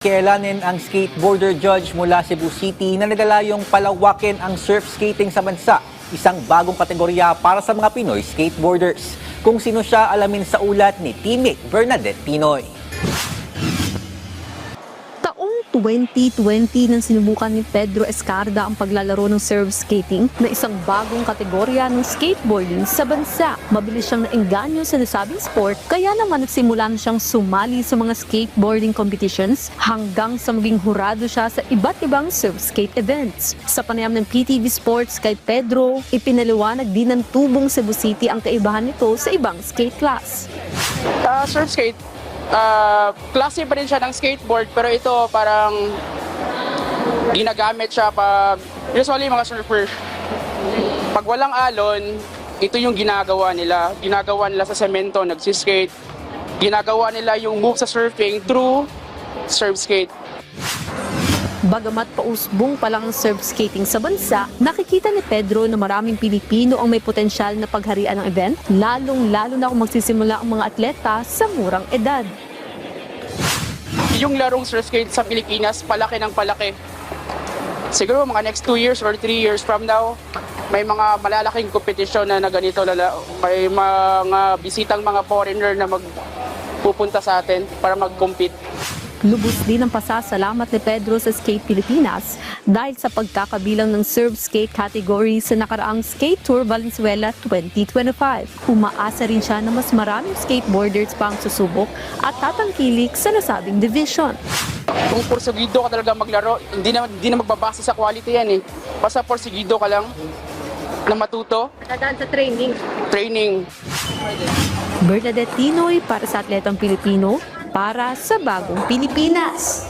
Kialanin ang skateboarder judge mula Cebu City na naglalayong palawakin ang surf skating sa bansa, isang bagong kategorya para sa mga Pinoy skateboarders. Kung sino siya, alamin sa ulat ni teammate Bernadette Tinoy. Taong 2020 nang sinubukan ni Pedro Escarda ang paglalaro ng surf skating na isang bagong kategorya ng skateboarding sa bansa. Mabilis siyang naengganyo sa nasabing sport, kaya naman nagsimula na siyang sumali sa mga skateboarding competitions hanggang sa maging hurado siya sa iba't ibang surf skate events. Sa panayam ng PTV Sports kay Pedro, ipinaliwanag din ng Tubong Cebu City ang kaibahan nito sa ibang skate class. Surf skate, klase pa rin siya ng skateboard, pero ito parang ginagamit siya pag usually mga surfer. Pag walang alon, ito yung ginagawa nila. Ginagawa nila sa semento, nagsiskate. Ginagawa nila yung move sa surfing through surf skate. Bagamat pausbong pa lang ang surf skating sa bansa, nakikita ni Pedro na maraming Pilipino ang may potensyal na pagharian ng event, lalong-lalo na kung magsisimula ang mga atleta sa murang edad. Yung larong surf skate sa Pilipinas, palaki ng palaki. Siguro mga next 2 years or 3 years from now, may mga malalaking kompetisyon na ganito. May mga bisitang mga foreigner na magpupunta sa atin para mag-compete. Lubos din ang pasasalamat ni Pedro sa Skate Pilipinas dahil sa pagkakabilang ng surf skate category sa nakaraang Skate Tour Valenzuela 2025. Umaasa rin siya na mas maraming skateboarders pa ang susubok at tatangkilik sa nasabing division. Kung porsigido ka talaga maglaro, hindi na magbabase sa quality yan eh. Basta porsigido ka lang na matuto. Dadaan sa training. Training. Bernadette Tinoy para sa Atletang Pilipino, para sa Bagong Pilipinas.